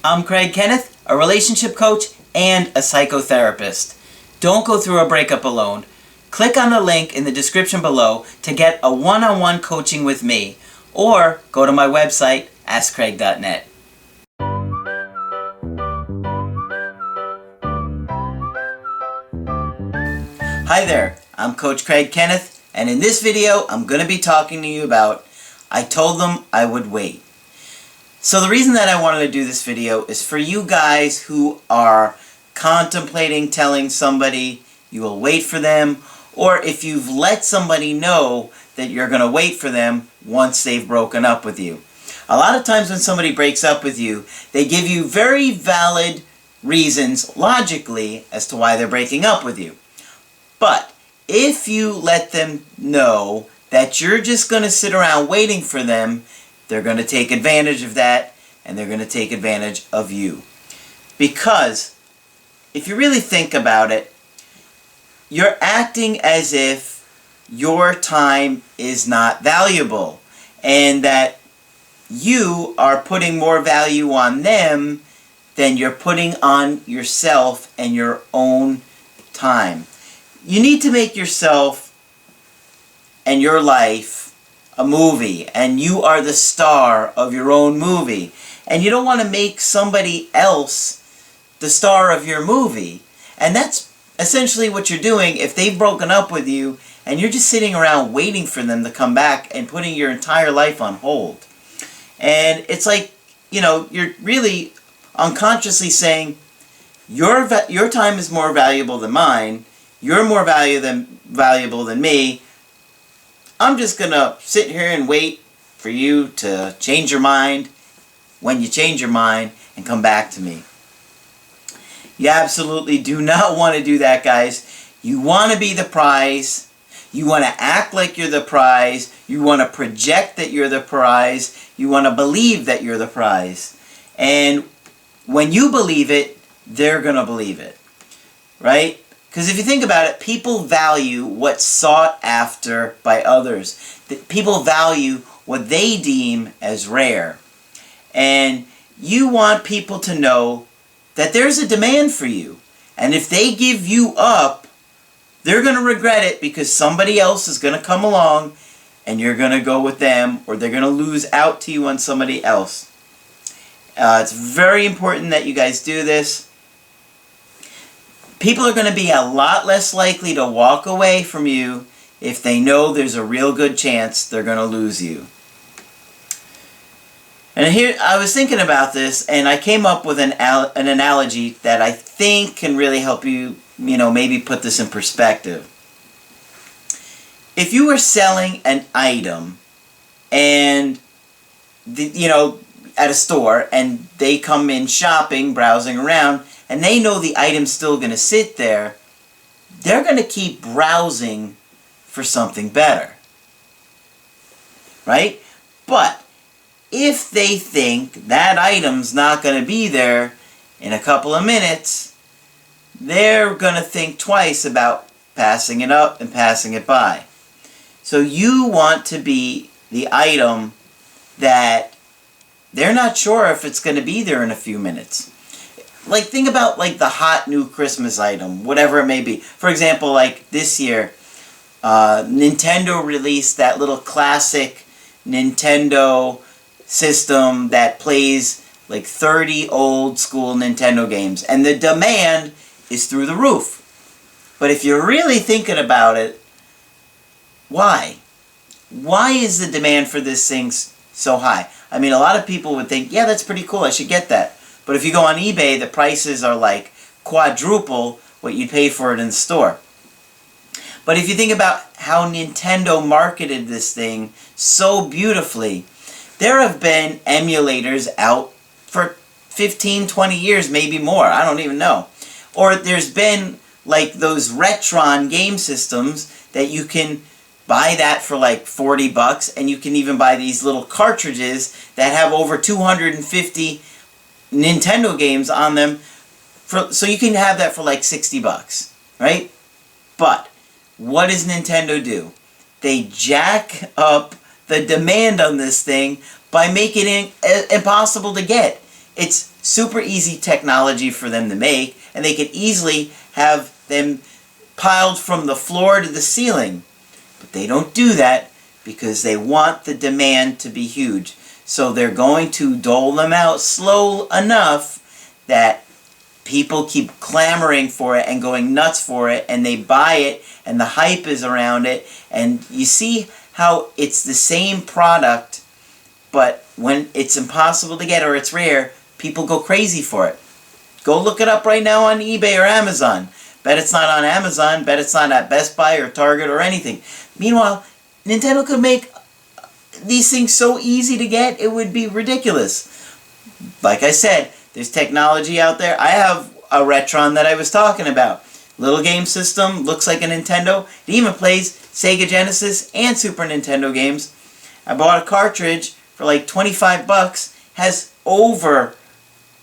I'm Kenneth, a relationship coach and a psychotherapist. Don't go through a breakup alone. Click on the link in the description below to get a one-on-one coaching with me, or go to my website, askcraig.net. Hi there, I'm Coach Craig Kenneth, and in this video I'm going to be talking to you about I told them I would wait. So the reason that I wanted to do this video is for you guys who are contemplating telling somebody you will wait for them, or if you've let somebody know that you're going to wait for them once they've broken up with you. A lot of times when somebody breaks up with you, they give you very valid reasons, logically, as to why they're breaking up with you. But if you let them know that you're just going to sit around waiting for them, they're going to take advantage of that, and they're going to take advantage of you. Because if you really think about it, you're acting as if your time is not valuable, and that you are putting more value on them than you're putting on yourself and your own time. You need to make yourself and your life a movie, and you are the star of your own movie. And you don't want to make somebody else the star of your movie. And that's essentially what you're doing if they've broken up with you and you're just sitting around waiting for them to come back and putting your entire life on hold. And it's like, you're really unconsciously saying, your time is more valuable than mine, you're more valuable than me, I'm just going to sit here and wait for you to change your mind when you change your mind and come back to me. You absolutely do not want to do that, guys. You want to be the prize. You want to act like you're the prize. You want to project that you're the prize. You want to believe that you're the prize. And when you believe it, they're going to believe it. Right? Because if you think about it, people value what's sought after by others. People value what they deem as rare. And you want people to know that there's a demand for you. And if they give you up, they're going to regret it, because somebody else is going to come along and you're going to go with them, or they're going to lose out to you on somebody else. It's very important that you guys do this. People are going to be a lot less likely to walk away from you if they know there's a real good chance they're going to lose you. And here, I was thinking about this, and I came up with an analogy that I think can really help you, maybe put this in perspective. If you were selling an item, and, at a store, and they come in shopping, browsing around, and they know the item's still going to sit there, they're going to keep browsing for something better. Right? But if they think that item's not going to be there in a couple of minutes, they're going to think twice about passing it up and passing it by. So you want to be the item that they're not sure if it's going to be there in a few minutes. Like, think about, the hot new Christmas item, whatever it may be. For example, this year, Nintendo released that little classic Nintendo system that plays, 30 old school Nintendo games. And the demand is through the roof. But if you're really thinking about it, why? Why is the demand for this thing so high? I mean, a lot of people would think, yeah, that's pretty cool, I should get that. But if you go on eBay, the prices are quadruple what you'd pay for it in the store. But if you think about how Nintendo marketed this thing so beautifully, there have been emulators out for 15, 20 years, maybe more. I don't even know. Or there's been those Retron game systems that you can buy that for $40, and you can even buy these little cartridges that have over 250 Nintendo games on them, so you can have that for $60, right? But what does Nintendo do? They jack up the demand on this thing by making it impossible to get. It's super easy technology for them to make, and they could easily have them piled from the floor to the ceiling. But they don't do that because they want the demand to be huge. So they're going to dole them out slow enough that people keep clamoring for it and going nuts for it, and they buy it, and the hype is around it. And you see how it's the same product, but when it's impossible to get or it's rare, people go crazy for it. Go look it up right now on eBay or Amazon. Bet it's not on Amazon, bet it's not at Best Buy or Target or anything. Meanwhile, Nintendo could make these things so easy to get, it would be ridiculous. Like I said, there's technology out there. I have a Retron that I was talking about. Little game system, looks like a Nintendo. It even plays Sega Genesis and Super Nintendo games. I bought a cartridge for like 25 bucks. Has over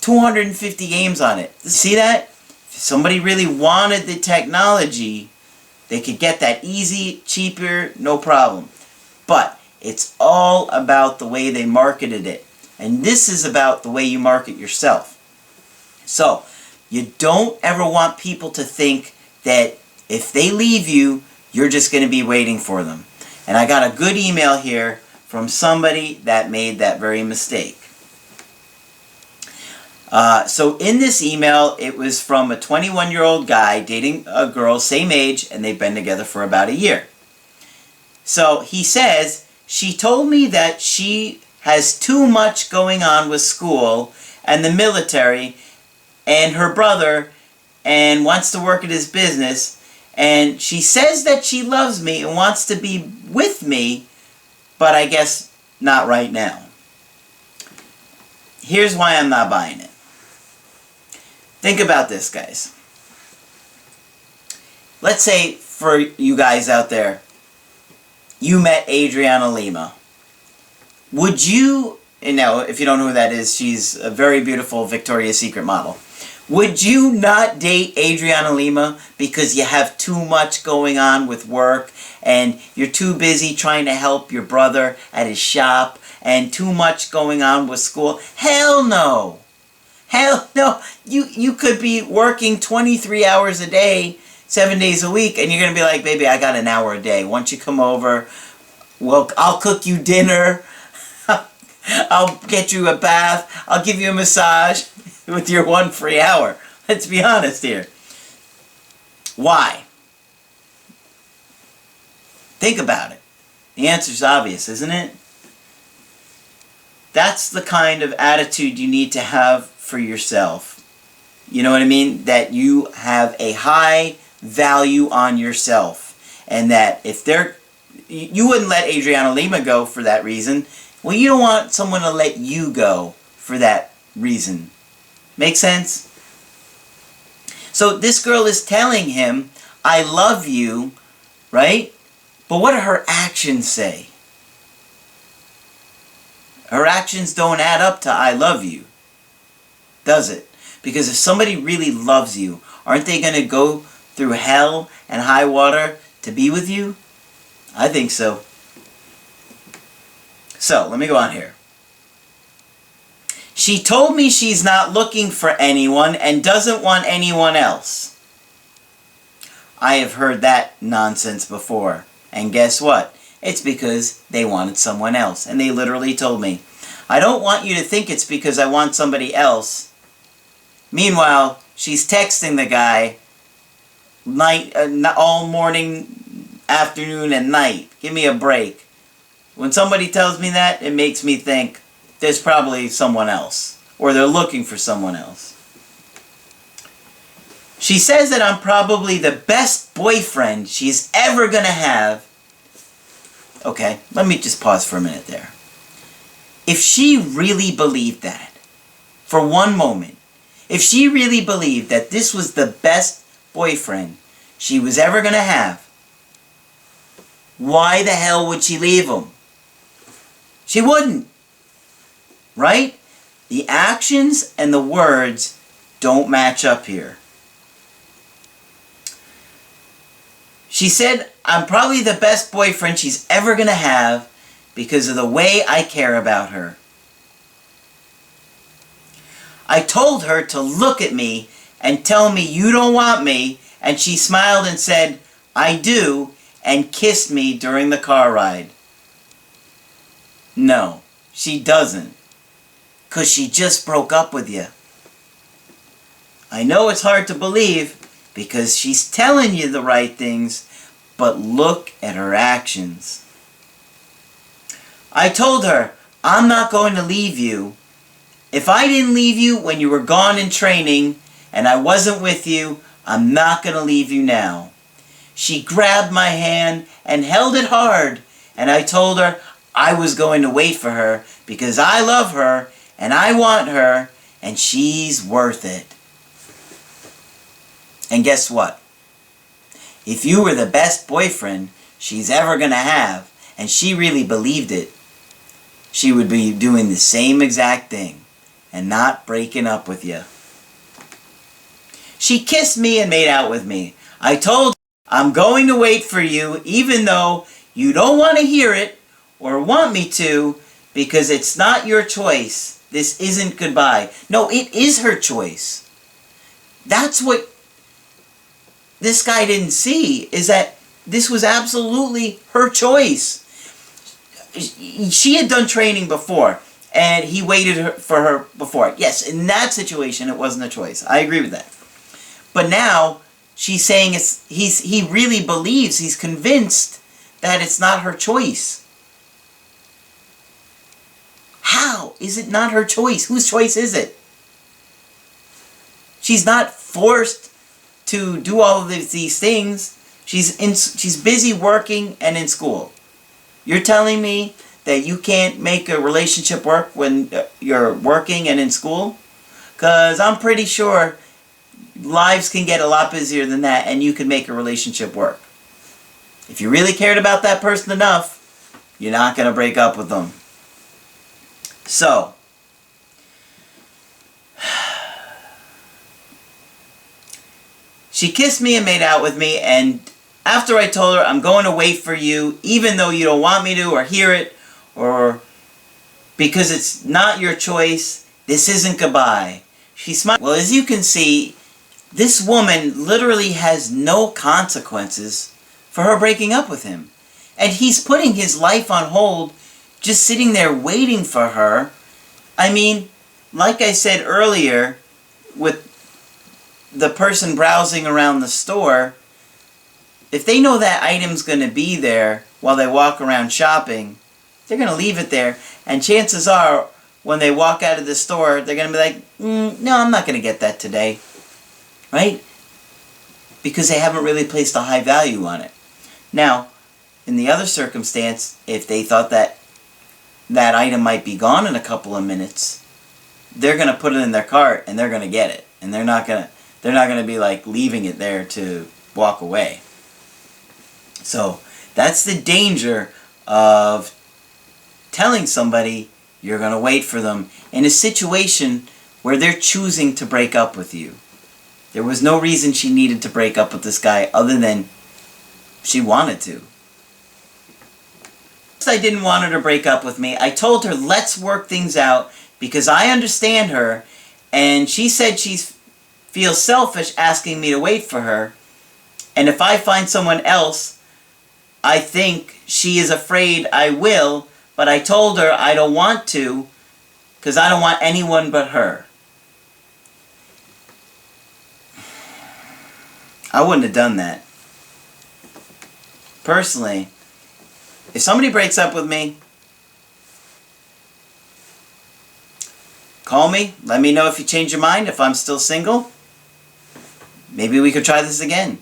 250 games on it. See that? If somebody really wanted the technology, they could get that easy, cheaper, no problem. But it's all about the way they marketed it. And this is about the way you market yourself. So, you don't ever want people to think that if they leave you, you're just going to be waiting for them. And I got a good email here from somebody that made that very mistake. So in this email, it was from a 21-year-old guy dating a girl, same age, and they've been together for about a year. So he says, she told me that she has too much going on with school and the military and her brother and wants to work at his business, and she says that she loves me and wants to be with me, but I guess not right now. Here's why I'm not buying it. Think about this, guys. Let's say, for you guys out there, you met Adriana Lima. Would you, and now, if you don't know who that is, she's a very beautiful Victoria's Secret model. Would you not date Adriana Lima because you have too much going on with work and you're too busy trying to help your brother at his shop and too much going on with school? Hell no! Hell no! You could be working 23 hours a day, 7 days a week, and you're going to be like, baby, I got an hour a day. Why don't you come over? Well, I'll cook you dinner. I'll get you a bath. I'll give you a massage with your one free hour. Let's be honest here. Why? Think about it. The answer's obvious, isn't it? That's the kind of attitude you need to have for yourself. You know what I mean? That you have a high value on yourself. And that if you wouldn't let Adriana Lima go for that reason. Well, you don't want someone to let you go for that reason. Make sense? So this girl is telling him, I love you, right? But what do her actions say? Her actions don't add up to I love you, does it? Because if somebody really loves you, aren't they going to go through hell and high water to be with you? I think so. So, let me go on here. She told me she's not looking for anyone and doesn't want anyone else. I have heard that nonsense before. And guess what? It's because they wanted someone else. And they literally told me, I don't want you to think it's because I want somebody else. Meanwhile, she's texting the guy all morning, afternoon, and night. Give me a break. When somebody tells me that, it makes me think there's probably someone else. Or they're looking for someone else. She says that I'm probably the best boyfriend she's ever going to have. Okay, let me just pause for a minute there. If she really believed that, for one moment, if she really believed that this was the best boyfriend she was ever going to have, why the hell would she leave him? She wouldn't. Right? The actions and the words don't match up here. She said, I'm probably the best boyfriend she's ever going to have because of the way I care about her. I told her to look at me and tell me you don't want me, and she smiled and said, I do, and kissed me during the car ride. No, she doesn't. 'Cause she just broke up with you. I know it's hard to believe because she's telling you the right things, but look at her actions. I told her, I'm not going to leave you. If I didn't leave you when you were gone in training and I wasn't with you, I'm not going to leave you now. She grabbed my hand and held it hard, and I told her I was going to wait for her because I love her and I want her and she's worth it. And guess what? If you were the best boyfriend she's ever going to have, and she really believed it, she would be doing the same exact thing and not breaking up with you. She kissed me and made out with me. I told her, I'm going to wait for you even though you don't want to hear it or want me to, because it's not your choice. This isn't goodbye. No, it is her choice. That's what this guy didn't see, is that this was absolutely her choice. She had done training before, and he waited for her before. Yes, in that situation, it wasn't a choice. I agree with that. But now, she's saying he really believes, he's convinced that it's not her choice. How is it not her choice? Whose choice is it? She's not forced to do all of these things. She's busy working and in school. You're telling me that you can't make a relationship work when you're working and in school? Because I'm pretty sure lives can get a lot busier than that and you can make a relationship work. If you really cared about that person enough, you're not going to break up with them. So, she kissed me and made out with me, and after I told her, I'm going to wait for you, even though you don't want me to or hear it, or because it's not your choice, this isn't goodbye. She smiled. Well, as you can see, this woman literally has no consequences for her breaking up with him. And he's putting his life on hold, just sitting there waiting for her. I mean, like I said earlier, with the person browsing around the store, if they know that item's going to be there while they walk around shopping, they're going to leave it there. And chances are, when they walk out of the store, they're going to be like, no, I'm not going to get that today. Right? Because they haven't really placed a high value on it. Now, in the other circumstance, if they thought that that item might be gone in a couple of minutes, they're going to put it in their cart and they're going to get it. And they're not going to be like leaving it there to walk away. So that's the danger of telling somebody you're going to wait for them in a situation where they're choosing to break up with you. There was no reason she needed to break up with this guy other than she wanted to. I didn't want her to break up with me. I told her, let's work things out because I understand her, and she said she feels selfish asking me to wait for her, and if I find someone else, I think she is afraid I will, but I told her I don't want to because I don't want anyone but her. I wouldn't have done that. Personally, if somebody breaks up with me, call me, let me know if you change your mind, if I'm still single. Maybe we could try this again.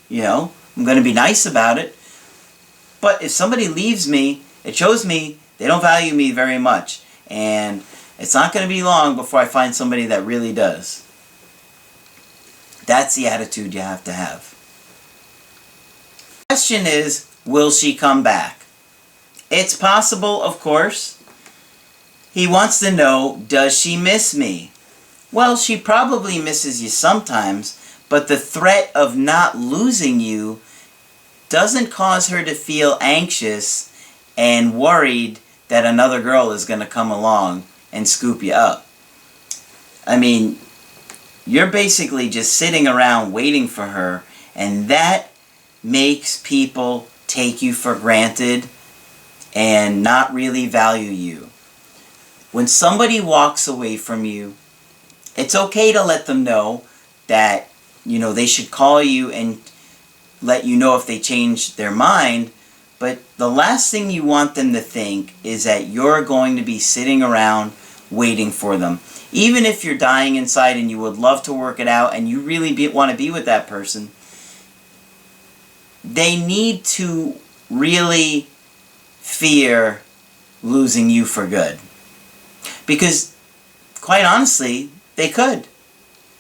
You know, I'm going to be nice about it. But if somebody leaves me, it shows me they don't value me very much. And it's not going to be long before I find somebody that really does. That's the attitude you have to have. The question is, will she come back? It's possible, of course. He wants to know, does she miss me? Well, she probably misses you sometimes, but the threat of not losing you doesn't cause her to feel anxious and worried that another girl is going to come along and scoop you up. I mean, you're basically just sitting around waiting for her, and that makes people take you for granted and not really value you. When somebody walks away from you, it's okay to let them know that, they should call you and let you know if they change their mind, but the last thing you want them to think is that you're going to be sitting around waiting for them. Even if you're dying inside and you would love to work it out and you really want to be with that person, they need to really fear losing you for good. Because, quite honestly, they could.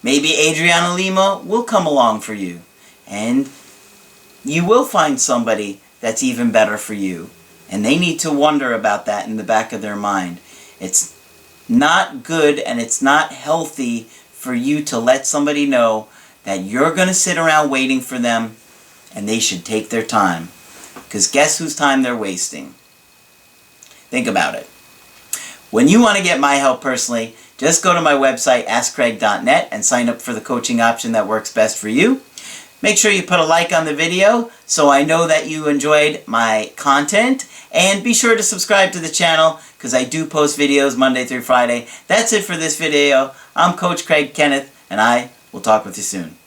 Maybe Adriana Lima will come along for you, and you will find somebody that's even better for you. And they need to wonder about that in the back of their mind. It's not good and it's not healthy for you to let somebody know that you're going to sit around waiting for them and they should take their time. Because guess whose time they're wasting? Think about it. When you want to get my help personally, just go to my website, askcraig.net, and sign up for the coaching option that works best for you. Make sure you put a like on the video so I know that you enjoyed my content. And be sure to subscribe to the channel because I do post videos Monday through Friday. That's it for this video. I'm Coach Craig Kenneth, and I will talk with you soon.